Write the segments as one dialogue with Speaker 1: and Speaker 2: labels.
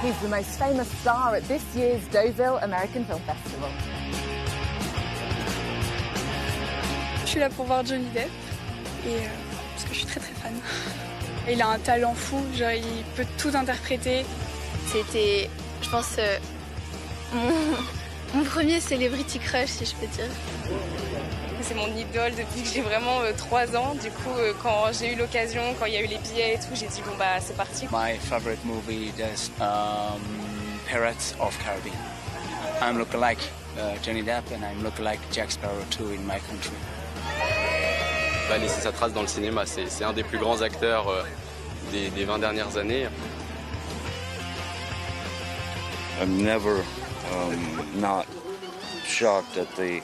Speaker 1: He's the most famous star at this year's Deauville American Film Festival.
Speaker 2: Je suis là pour voir Johnny Depp, et parce que je suis très fan. Il a un talent fou, genre il peut tout interpréter.
Speaker 3: C'était, je pense, mon premier celebrity crush, si je peux dire.
Speaker 4: C'est mon idole depuis que j'ai vraiment 3 ans. Du coup, quand j'ai eu l'occasion, quand il y a eu les billets et tout, j'ai dit bon bah c'est parti.
Speaker 5: My favorite movie is Pirates of Caribbean. I'm look like Johnny Depp and I'm look like Jack Sparrow too in my country.
Speaker 6: Il a laissé sa trace dans le cinéma. C'est un des plus grands acteurs des 20 dernières années.
Speaker 7: I'm never not shocked at the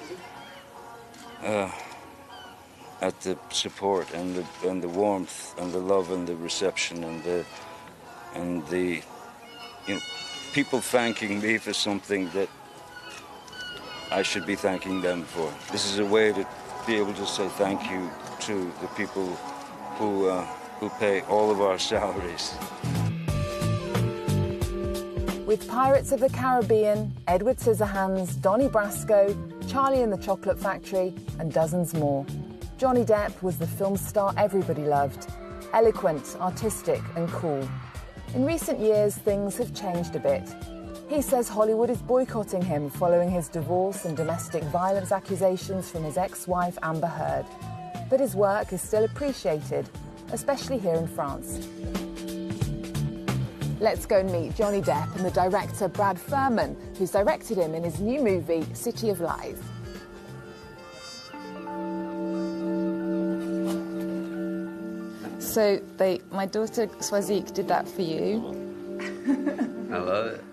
Speaker 7: support and the warmth and the love and the reception and the you know, people thanking me for something that I should be thanking them for. This is a way to be able to say thank you to the people who pay all of our salaries.
Speaker 1: With Pirates of the Caribbean, Edward Scissorhands, Donnie Brasco, Charlie and the Chocolate Factory, and dozens more, Johnny Depp was the film star everybody loved. Eloquent, artistic, and cool. In recent years, things have changed a bit. He says Hollywood is boycotting him following his divorce and domestic violence accusations from his ex-wife Amber Heard. But his work is still appreciated, especially here in France. Let's go and meet Johnny Depp and the director Brad Furman, who's directed him in his new movie, City of Lies. So my daughter Swazik did that for you.
Speaker 7: I love it.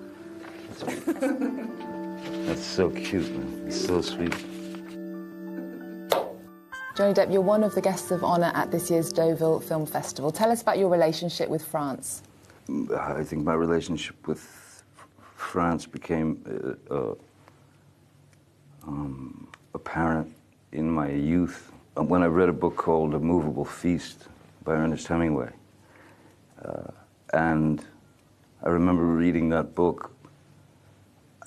Speaker 7: That's so cute, man. It's so sweet.
Speaker 1: Johnny Depp, you're one of the guests of honour at this year's Deauville Film Festival. Tell us about your relationship with France.
Speaker 7: I think my relationship with France became apparent in my youth when I read a book called A Movable Feast by Ernest Hemingway. And I remember reading that book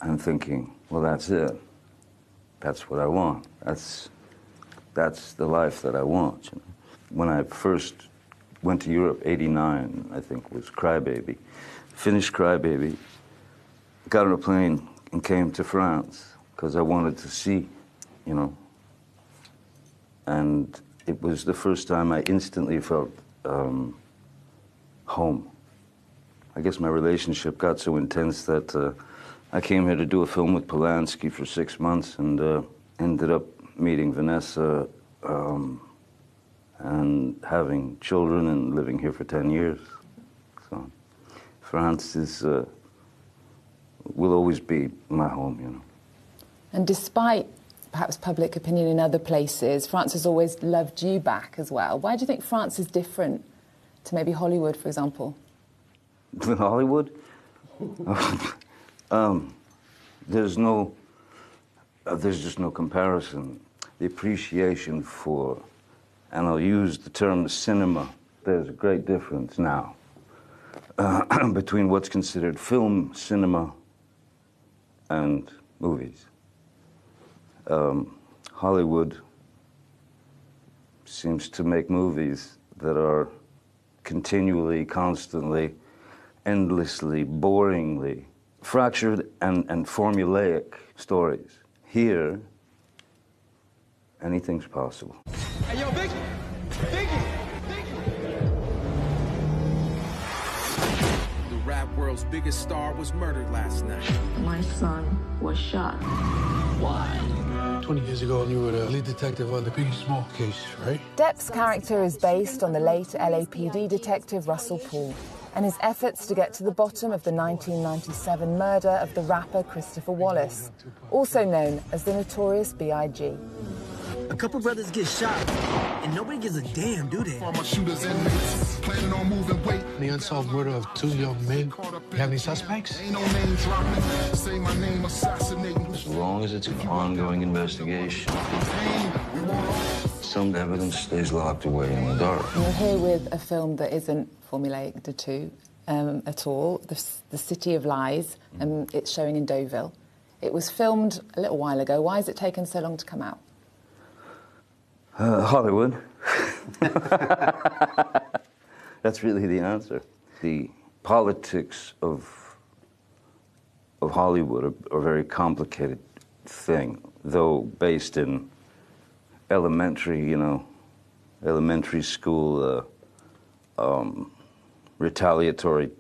Speaker 7: and thinking, well, that's it. That's what I want. That's the life that I want. You know? When I first went to Europe, 89, I think, was Crybaby. Finished Crybaby, got on a plane and came to France because I wanted to see, you know. And it was the first time I instantly felt home. I guess my relationship got so intense that I came here to do a film with Polanski for 6 months and ended up meeting Vanessa and having children and living here for 10 years. So France will always be my home, you know.
Speaker 1: And despite perhaps public opinion in other places, France has always loved you back as well. Why do you think France is different to maybe Hollywood, for example?
Speaker 7: Hollywood? There's just no comparison. The appreciation for, and I'll use the term cinema, there's a great difference now between what's considered film cinema and movies. Hollywood seems to make movies that are continually, constantly, endlessly, boringly fractured and formulaic stories. Here, anything's possible.
Speaker 8: Hey, yo, Biggie! Biggie!
Speaker 9: The rap world's biggest star was murdered last night.
Speaker 10: My son was shot. Why?
Speaker 8: 20 years ago, you were the lead detective on the Biggie Small case, right?
Speaker 1: Depp's character is based on the late LAPD detective Russell Poole and his efforts to get to the bottom of the 1997 murder of the rapper Christopher Wallace, also known as the Notorious B.I.G.
Speaker 11: A couple brothers get shot, and nobody gives a damn, do they?
Speaker 8: The unsolved murder of 2 young men. You have any suspects?
Speaker 7: As long as it's an ongoing investigation, some evidence stays locked away in the dark.
Speaker 1: You're here with a film that isn't formulaic, the two. at all, The City of Lies, and it's showing in Deauville. It was filmed a little while ago. Why has it taken so long to come out?
Speaker 7: Hollywood. That's really the answer. The politics of Hollywood are a very complicated thing, though based in elementary school retaliatory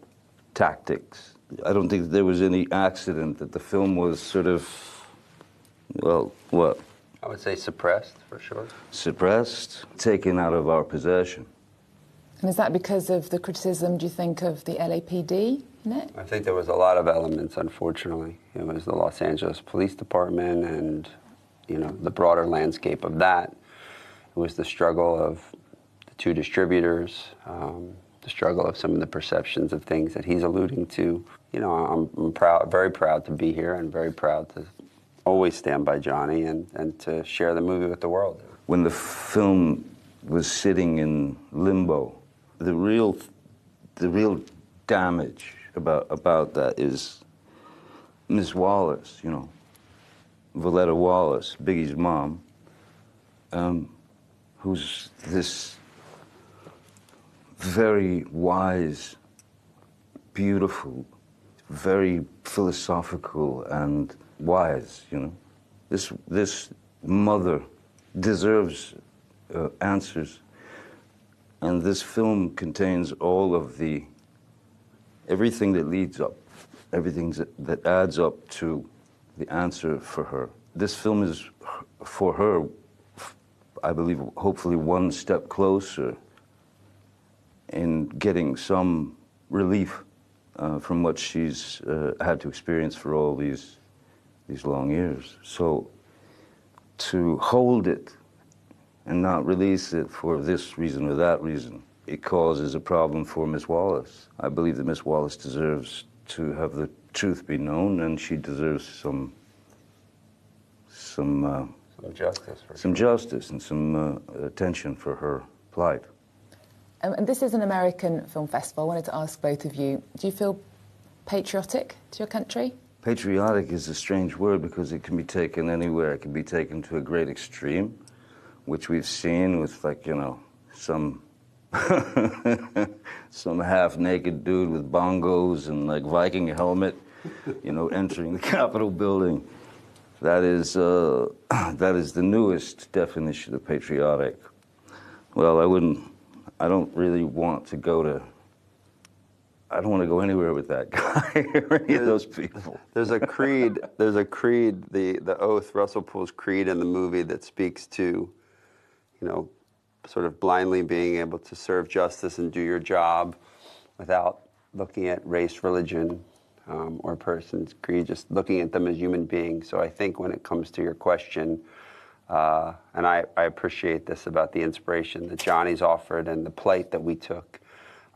Speaker 7: tactics. I don't think there was any accident that the film was sort of, well, what?
Speaker 12: I would say suppressed, for sure.
Speaker 7: Suppressed, taken out of our possession.
Speaker 1: And is that because of the criticism, do you think, of the LAPD in it?
Speaker 12: I think there was a lot of elements, unfortunately. It was the Los Angeles Police Department and, the broader landscape of that. It was the struggle of the two distributors, the struggle of some of the perceptions of things that he's alluding to. I'm proud, very proud to be here and very proud to always stand by Johnny and to share the movie with the world.
Speaker 7: When the film was sitting in limbo, the real damage about that is Miss Wallace, Valletta Wallace, Biggie's mom, who's this very wise, beautiful, very philosophical and wise, This mother deserves answers. And this film contains all of everything that leads up, everything that adds up to the answer for her. This film is for her, I believe, hopefully one step closer in getting some relief from what she's had to experience for all these long years. So to hold it and not release it for this reason or that reason, it causes a problem for Miss Wallace. I believe that Miss Wallace deserves to have the truth be known, and she deserves some
Speaker 12: justice.
Speaker 7: Some justice and some attention for her plight.
Speaker 1: And this is an American film festival. I wanted to ask both of you, do you feel patriotic to your country?
Speaker 7: Patriotic is a strange word because it can be taken anywhere. It can be taken to a great extreme, which we've seen with, some some half-naked dude with bongos and Viking helmet, entering the Capitol building. That is the newest definition of patriotic. Well, I don't really want to go anywhere with that guy or any of those people.
Speaker 12: There's a creed, the oath, Russell Poole's creed in the movie that speaks to, sort of blindly being able to serve justice and do your job without looking at race, religion, or a person's creed, just looking at them as human beings. So I think when it comes to your question, and I appreciate this about the inspiration that Johnny's offered and the plight that we took,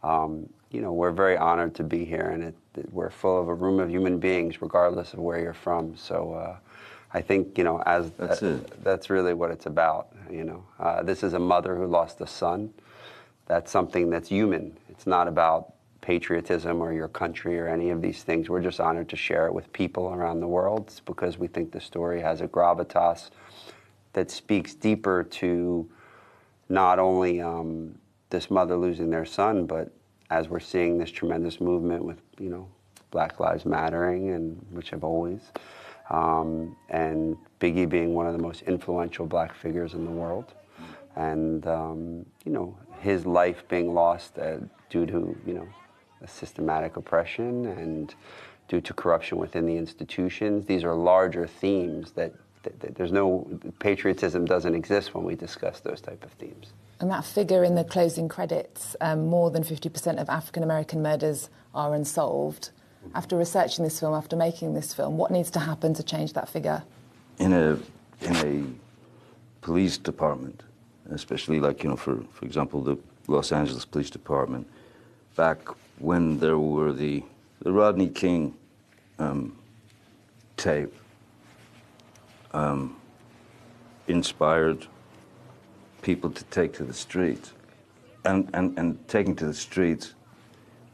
Speaker 12: we're very honored to be here, and we're full of a room of human beings, regardless of where you're from. So I think, that's really what it's about. This is a mother who lost a son. That's something that's human. It's not about patriotism or your country or any of these things. We're just honored to share it with people around the world. It's because we think the story has a gravitas that speaks deeper to not only this mother losing their son, but as we're seeing this tremendous movement with, Black Lives Mattering, and which have always, and Biggie being one of the most influential black figures in the world, and his life being lost due to a systematic oppression and due to corruption within the institutions. These are larger themes that there's no patriotism doesn't exist when we discuss those type of themes.
Speaker 1: And that figure in the closing credits, more than 50% of African-American murders are unsolved. After researching this film, after making this film, what needs to happen to change that figure?
Speaker 7: In a police department, especially for example, the Los Angeles Police Department, back when there were the Rodney King tape, inspired people to take to the streets. And taking to the streets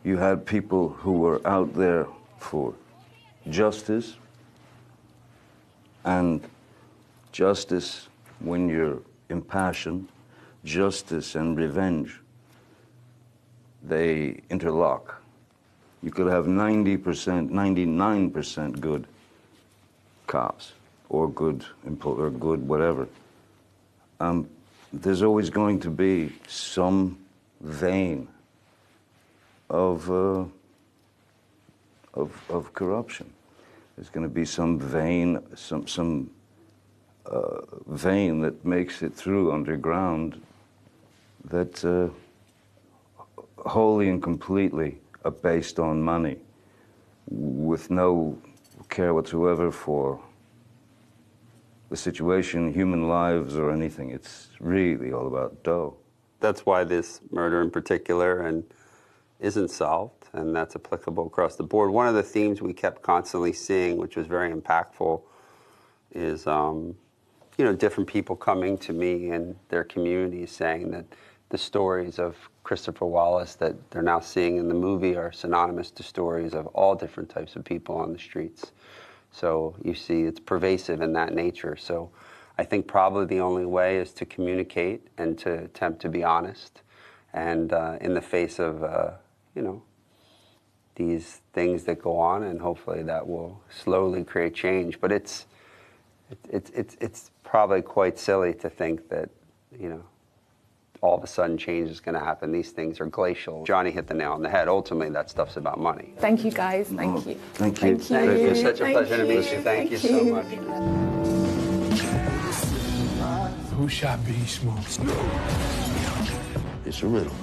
Speaker 7: You had people who were out there for justice, and justice when you're impassioned, justice and revenge, they interlock. You could have 90%, 99% good cops or good whatever. There's always going to be some vein of corruption. There's going to be some vein, vein that makes it through underground that wholly and completely are based on money, with no care whatsoever for the situation, human lives, or anything. It's really all about dough.
Speaker 12: That's why this murder in particular isn't solved, and that's applicable across the board. One of the themes we kept constantly seeing, which was very impactful, is different people coming to me and their communities saying that the stories of Christopher Wallace that they're now seeing in the movie are synonymous to stories of all different types of people on the streets. So you see it's pervasive in that nature. So I think probably the only way is to communicate and to attempt to be honest. And in the face of, these things that go on, and hopefully that will slowly create change. But it's probably quite silly to think that, all of a sudden change is going to happen. These things are glacial. Johnny hit the nail on the head. Ultimately, that stuff's about money.
Speaker 1: Thank you, guys. Thank you.
Speaker 7: Thank you.
Speaker 12: Thank you. It's such a pleasure to meet you. Thank you so much.
Speaker 8: Who shot Biggie Smalls?
Speaker 7: It's a riddle.